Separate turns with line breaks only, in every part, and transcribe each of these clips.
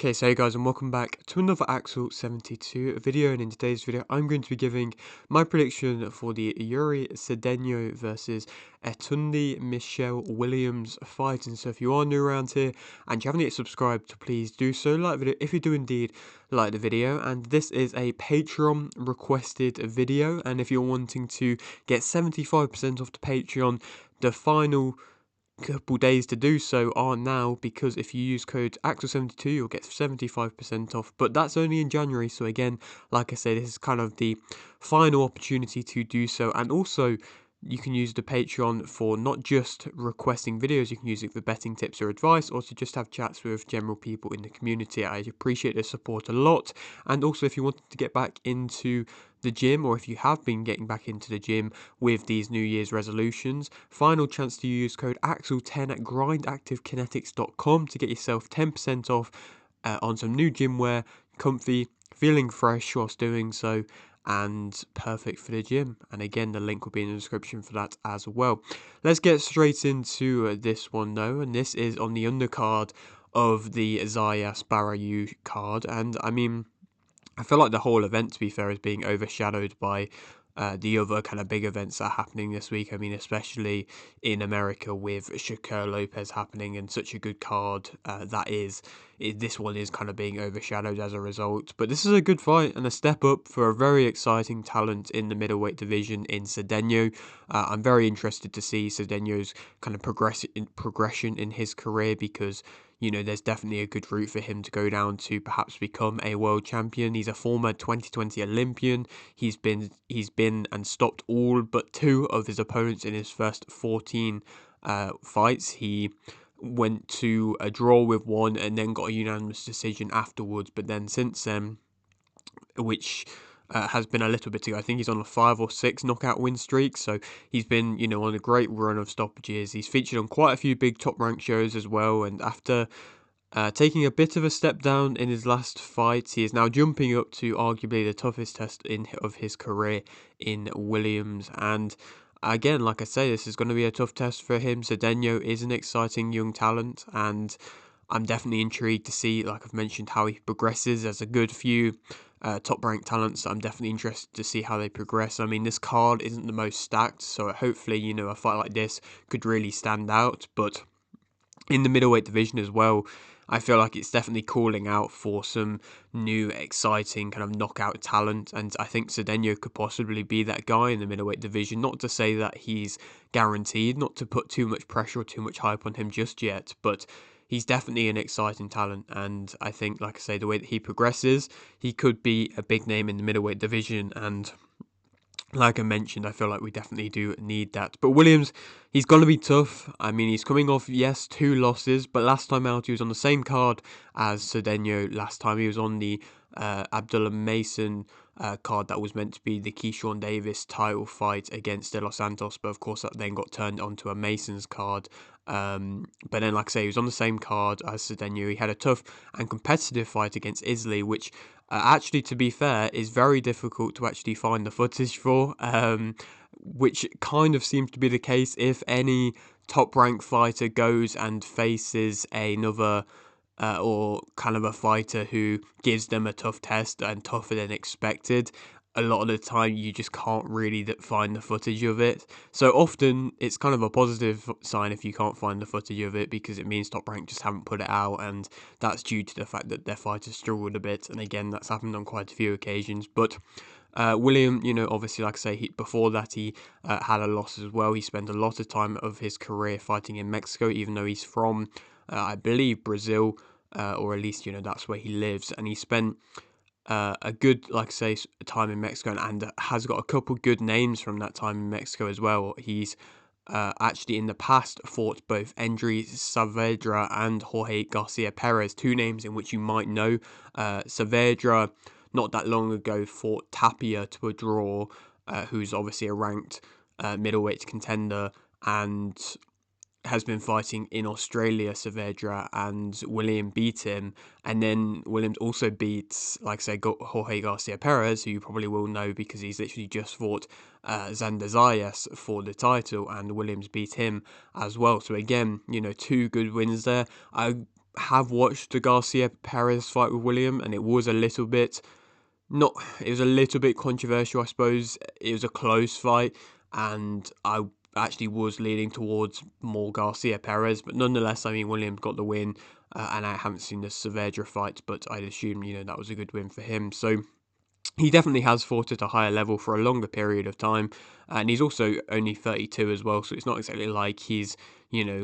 Okay, so hey guys, and welcome back to another Axel 72 video, and in today's video I'm going to be giving my prediction for the Euri Cedeno versus Etoundi Michel Williams fight. And so if you are new around here and you haven't yet subscribed, please do so. Like the video if you do indeed like the video. And this is a Patreon requested video, and if you're wanting to get 75% off the Patreon, the final couple days to do so are now, because if you use code AXEL72 you'll get 75% off, but that's only in January. So again, like I said, this is kind of the final opportunity to do so. And also you can use the Patreon for not just requesting videos, you can use it for betting tips or advice, or to just have chats with general people in the community. I appreciate the support a lot. And also, if you wanted to get back into the gym, or if you have been getting back into the gym with these New Year's resolutions, final chance to use code AXEL10 at grindactivekinetics.com to get yourself 10% off on some new gym wear, comfy, feeling fresh whilst doing so, and perfect for the gym. And again, the link will be in the description for that as well. Let's get straight into this one though, and this is on the undercard of the Zayas-Baraou card. And I mean, I feel like the whole event, to be fair, is being overshadowed by the other kind of big events that are happening this week. I mean, especially in America with Shakur Lopez happening, and such a good card this one is kind of being overshadowed as a result. But this is a good fight and a step up for a very exciting talent in the middleweight division in Cedeno. I'm very interested to see Cedeno's kind of progression in his career, because you know, there's definitely a good route for him to go down to perhaps become a world champion. He's a former 2020 Olympian. He's been and stopped all but 2 of his opponents in his first 14 fights. He went to a draw with one and then got a unanimous decision afterwards. But then since then, which has been a little bit ago, I think he's on a 5 or 6 knockout win streak. So he's been, you know, on a great run of stoppages. He's featured on quite a few big top rank shows as well. And after taking a bit of a step down in his last fight, he is now jumping up to arguably the toughest test of his career in Williams. And again, like I say, this is going to be a tough test for him. Cedeno is an exciting young talent, and I'm definitely intrigued to see, like I've mentioned, how he progresses. There's a good few top ranked talents. I'm definitely interested to see how they progress. I mean, this card isn't the most stacked, so hopefully, you know, a fight like this could really stand out. But in the middleweight division as well, I feel like it's definitely calling out for some new, exciting kind of knockout talent. And I think Cedeno could possibly be that guy in the middleweight division. Not to say that he's guaranteed, not to put too much pressure or too much hype on him just yet, but he's definitely an exciting talent. And I think, like I say, the way that he progresses, he could be a big name in the middleweight division. And like I mentioned, I feel like we definitely do need that. But Williams, he's going to be tough. I mean, he's coming off, yes, 2 losses, but last time out he was on the same card as Cedeno. Last time he was on the Abdullah Mason card that was meant to be the Keyshawn Davis title fight against De Los Santos, but of course that then got turned onto a Mason's card. But then, like I say, he was on the same card as Cedeno. He had a tough and competitive fight against Isley, which actually, to be fair, is very difficult to actually find the footage for, which kind of seems to be the case if any top-ranked fighter goes and faces another or kind of a fighter who gives them a tough test and tougher than expected. A lot of the time you just can't really find the footage of it. So often it's kind of a positive sign if you can't find the footage of it, because it means Top Rank just haven't put it out, and that's due to the fact that their fighters struggled a bit. And again, that's happened on quite a few occasions. But William, you know, obviously, like I say, before that he had a loss as well. He spent a lot of time of his career fighting in Mexico, even though he's from, I believe, Brazil, or at least, you know, that's where he lives. And he spent a good, like I say, time in Mexico, and has got a couple good names from that time in Mexico as well. He's actually in the past fought both Euri Cedeno and Jorge Garcia Perez, 2 names in which you might know. Saavedra, not that long ago, fought Tapia to a draw, who's obviously a ranked middleweight contender, and has been fighting in Australia, Saavedra, and William beat him. And then Williams also beats, like I say, Jorge Garcia Perez, who you probably will know because he's literally just fought Xander Zayas for the title, and Williams beat him as well. So again, you know, 2 good wins there. I have watched the Garcia Perez fight with William, and it was a little bit not. It was a little bit controversial, I suppose. It was a close fight, and I actually was leaning towards more Garcia Perez, but nonetheless, I mean, William got the win, and I haven't seen the Saavedra fight, but I'd assume that was a good win for him. So he definitely has fought at a higher level for a longer period of time, and he's also only 32 as well, so it's not exactly like he's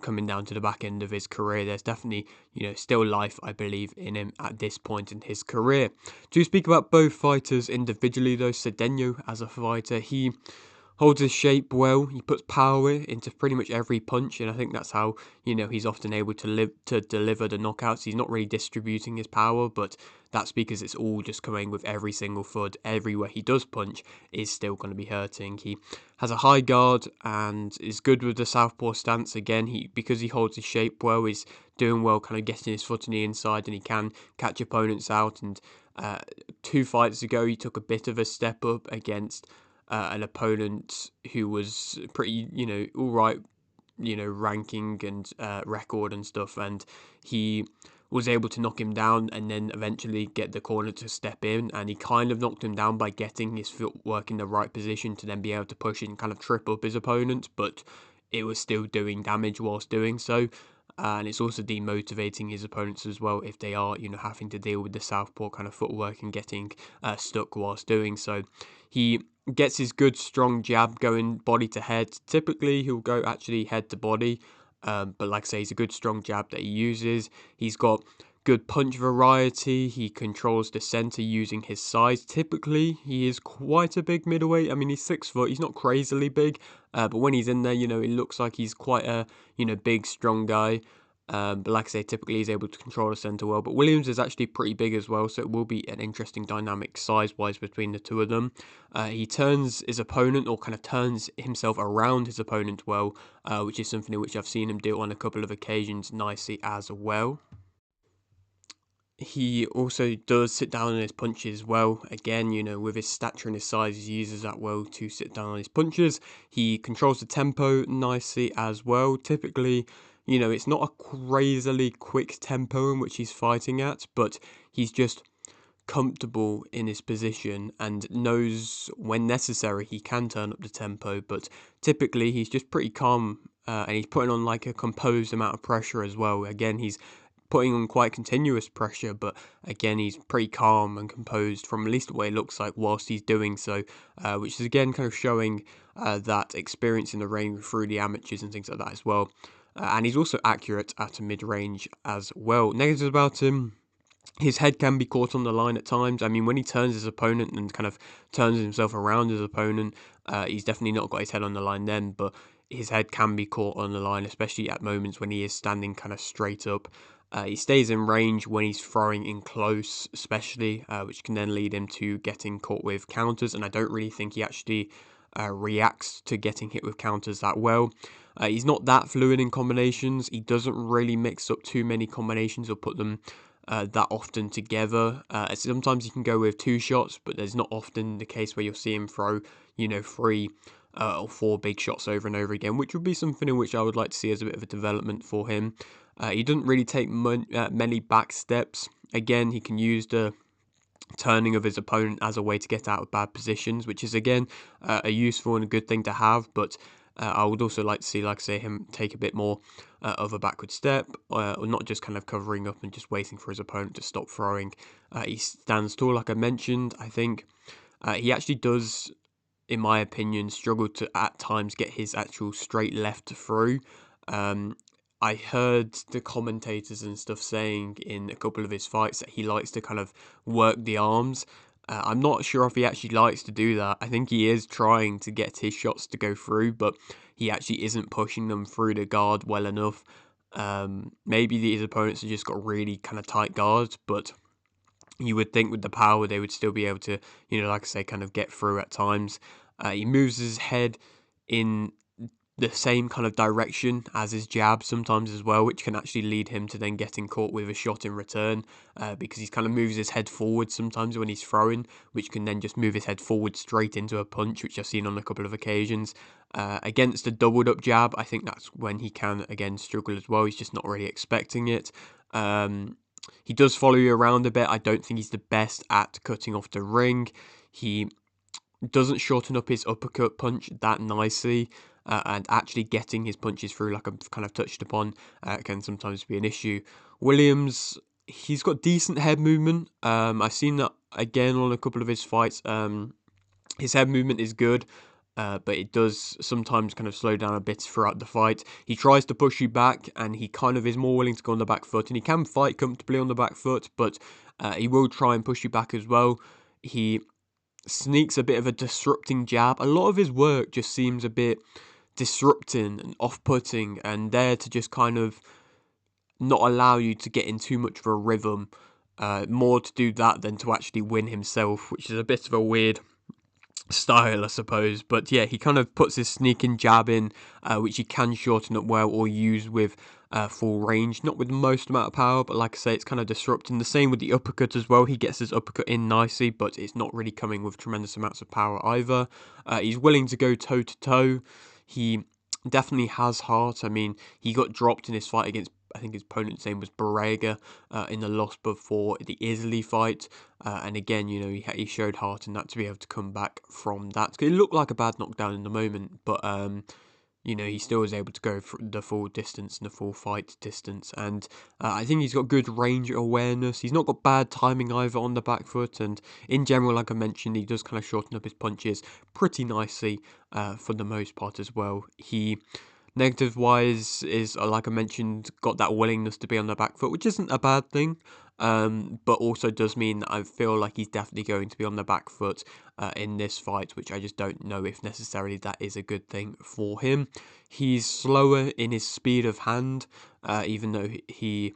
coming down to the back end of his career. There's definitely still life, I believe, in him at this point in his career. To speak about both fighters individually though, Cedeno as a fighter, he holds his shape well. He puts power into pretty much every punch, and I think that's how he's often able to deliver the knockouts. He's not really distributing his power, but that's because it's all just coming with every single thud. Everywhere he does punch is still going to be hurting. He has a high guard and is good with the southpaw stance. Again, because he holds his shape well, he's doing well, kind of getting his foot on the inside, and he can catch opponents out. And 2 fights ago, he took a bit of a step up against an opponent who was pretty, all right, ranking and record and stuff, and he was able to knock him down and then eventually get the corner to step in, and he kind of knocked him down by getting his footwork in the right position to then be able to push and kind of trip up his opponent, but it was still doing damage whilst doing so. And it's also demotivating his opponents as well if they are, having to deal with the southpaw kind of footwork and getting stuck whilst doing so. He gets his good strong jab going body to head. Typically, he'll go actually head to body, but like I say, he's a good strong jab that he uses. He's got good punch variety. He controls the center using his size. Typically, he is quite a big middleweight. I mean, he's 6 foot. He's not crazily big, but when he's in there, it looks like he's quite a big, strong guy. But like I say, typically he's able to control the centre well. But Williams is actually pretty big as well, so it will be an interesting dynamic size-wise between the two of them. He turns his opponent, or kind of turns himself around his opponent well, which is something which I've seen him do on a couple of occasions nicely as well. He also does sit down on his punches well. Again, with his stature and his size, he uses that well to sit down on his punches. He controls the tempo nicely as well. Typically, it's not a crazily quick tempo in which he's fighting at, but he's just comfortable in his position and knows when necessary he can turn up the tempo, but typically he's just pretty calm, and he's putting on like a composed amount of pressure as well. Again, he's putting on quite continuous pressure, but again, he's pretty calm and composed from at least what it looks like whilst he's doing so, which is again kind of showing that experience in the ring through the amateurs and things like that as well. And he's also accurate at a mid-range as well. Negatives about him: his head can be caught on the line at times. I mean, when he turns his opponent and kind of turns himself around his opponent, he's definitely not got his head on the line then, but his head can be caught on the line, especially at moments when he is standing kind of straight up. He stays in range when he's throwing in close, especially, which can then lead him to getting caught with counters, and I don't really think he actually reacts to getting hit with counters that well. He's not that fluid in combinations. He doesn't really mix up too many combinations or put them that often together. Sometimes you can go with 2 shots, but there's not often the case where you'll see him throw, 3 or 4 big shots over and over again, which would be something in which I would like to see as a bit of a development for him. He doesn't really take many back steps. Again, he can use the turning of his opponent as a way to get out of bad positions, which is again a useful and a good thing to have, but I would also like to see, like I say, him take a bit more of a backward step, or not just kind of covering up and just waiting for his opponent to stop throwing. He stands tall, like I mentioned. I think he actually does, in my opinion, struggle to at times get his actual straight left through. I heard the commentators and stuff saying in a couple of his fights that he likes to kind of work the arms. I'm not sure if he actually likes to do that. I think he is trying to get his shots to go through, but he actually isn't pushing them through the guard well enough. Maybe his opponents have just got really kind of tight guards, but you would think with the power they would still be able to, like I say, kind of get through at times. He moves his head in the same kind of direction as his jab sometimes as well, which can actually lead him to then getting caught with a shot in return, because he kind of moves his head forward sometimes when he's throwing, which can then just move his head forward straight into a punch, which I've seen on a couple of occasions. Against a doubled up jab, I think that's when he can again struggle as well. He's just not really expecting it. He does follow you around a bit. I don't think he's the best at cutting off the ring. He doesn't shorten up his uppercut punch that nicely, and actually getting his punches through, like I've kind of touched upon, can sometimes be an issue. Williams, he's got decent head movement. I've seen that again on a couple of his fights. His head movement is good, but it does sometimes kind of slow down a bit throughout the fight. He tries to push you back, and he kind of is more willing to go on the back foot, and he can fight comfortably on the back foot, but he will try and push you back as well. He sneaks a bit of a disrupting jab. A lot of his work just seems a bit disrupting and off-putting, and there to just kind of not allow you to get in too much of a rhythm. More to do that than to actually win himself, which is a bit of a weird style, I suppose. But yeah, he kind of puts his sneaking jab in, which he can shorten up well or use with full range. Not with the most amount of power, but like I say, it's kind of disrupting. The same with the uppercut as well. He gets his uppercut in nicely, but it's not really coming with tremendous amounts of power either. He's willing to go toe-to-toe. He definitely has heart. I mean, he got dropped in his fight against, I think his opponent's name was Borrega, in the loss before the Isley fight. And again, you know, he showed heart in that to be able to come back from that. It looked like a bad knockdown in the moment, but you know, he still was able to go for the full distance and the full fight distance. And I think he's got good range awareness. He's not got bad timing either on the back foot. And in general, like I mentioned, he does kind of shorten up his punches pretty nicely for the most part as well. He, negative-wise, is, like I mentioned, got that willingness to be on the back foot, which isn't a bad thing. But also does mean that I feel like he's definitely going to be on the back foot in this fight, which I just don't know if necessarily that is a good thing for him. He's slower in his speed of hand, even though he,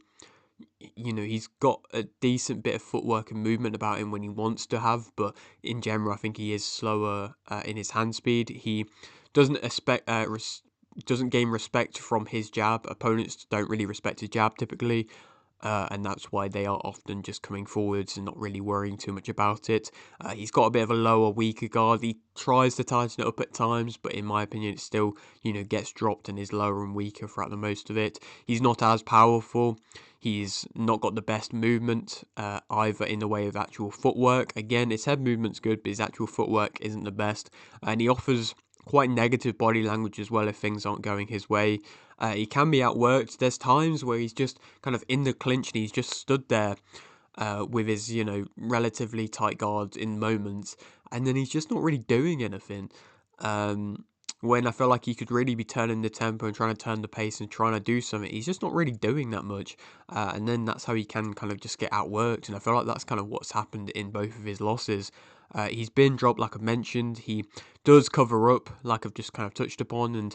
you know, he's got a decent bit of footwork and movement about him when he wants to have, but in general, I think he is slower in his hand speed. He doesn't doesn't gain respect from his jab. Opponents don't really respect his jab typically. And that's why they are often just coming forwards and not really worrying too much about it. He's got a bit of a lower, weaker guard. He tries to tighten it up at times, but in my opinion, it still, you know, gets dropped and is lower and weaker throughout the most of it. He's not as powerful. He's not got the best movement either in the way of actual footwork. Again, his head movement's good, but his actual footwork isn't the best. And he offers quite negative body language as well if things aren't going his way. He can be outworked. There's times where he's just kind of in the clinch and he's just stood there with his, you know, relatively tight guard in moments, and then he's just not really doing anything. When I feel like he could really be turning the tempo and trying to turn the pace and trying to do something, he's just not really doing that much. And then that's how he can kind of just get outworked. And I feel like that's kind of what's happened in both of his losses. He's been dropped, like I've mentioned. He does cover up, like I've just kind of touched upon, and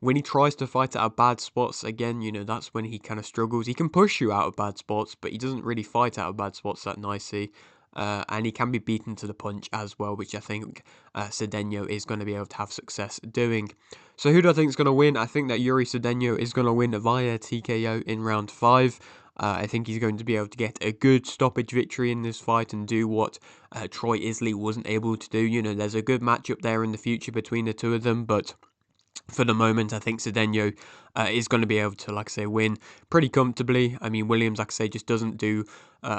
when he tries to fight out of bad spots, again, you know, that's when he kind of struggles. He can push you out of bad spots, but he doesn't really fight out of bad spots that nicely. And he can be beaten to the punch as well, which I think Cedeno is going to be able to have success doing. So who do I think is going to win? I think that Euri Cedeno is going to win via TKO in round 5. I think he's going to be able to get a good stoppage victory in this fight and do what Troy Isley wasn't able to do. You know, there's a good matchup there in the future between the two of them, but for the moment, I think Cedeno is going to be able to, like I say, win pretty comfortably. I mean, Williams, like I say, just doesn't do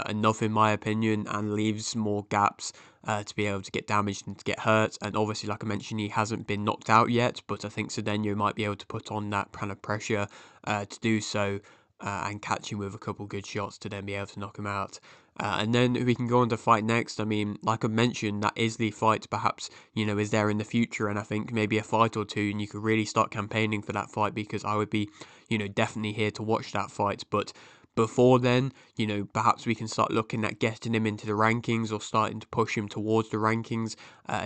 enough in my opinion and leaves more gaps to be able to get damaged and to get hurt. And obviously, like I mentioned, he hasn't been knocked out yet, but I think Cedeno might be able to put on that kind of pressure to do so and catch him with a couple good shots to then be able to knock him out. And then we can go on to fight next. I mean, like I mentioned, that Isley fight perhaps, you know, is there in the future, and I think maybe a fight or two, and you could really start campaigning for that fight because I would be, you know, definitely here to watch that fight. But before then, you know, perhaps we can start looking at getting him into the rankings or starting to push him towards the rankings.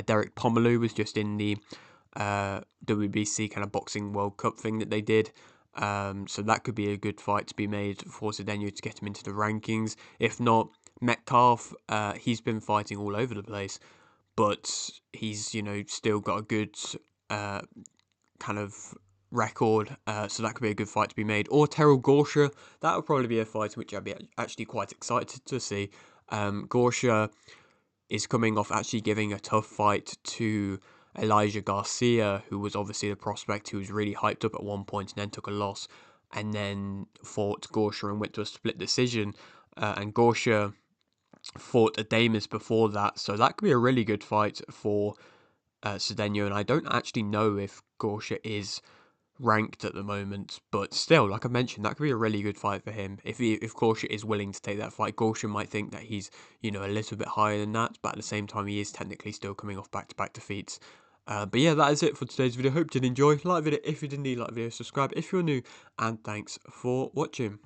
Derek Pomeroy was just in the WBC kind of boxing World Cup thing that they did. So that could be a good fight to be made for Cedeno to get him into the rankings. If not, Metcalf, he's been fighting all over the place, but he's, you know, still got a good kind of record, so that could be a good fight to be made. Or Terrell Gorsha, that would probably be a fight which I'd be actually quite excited to see. Gorsha is coming off actually giving a tough fight to Elijah Garcia, who was obviously the prospect who was really hyped up at one point and then took a loss. and then fought Gorsha and went to a split decision. And Gorsha fought Adamus before that, so that could be a really good fight for Cedeno. And I don't actually know if Gorsha is ranked at the moment, but still, like I mentioned, that could be a really good fight for him. If Gorsha is willing to take that fight, Gorsha might think that he's, you know, a little bit higher than that, but at the same time, he is technically still coming off back-to-back defeats. But yeah, that is it for today's video. Hope you did enjoy. Like the video if you did, like the video, subscribe if you're new, and thanks for watching.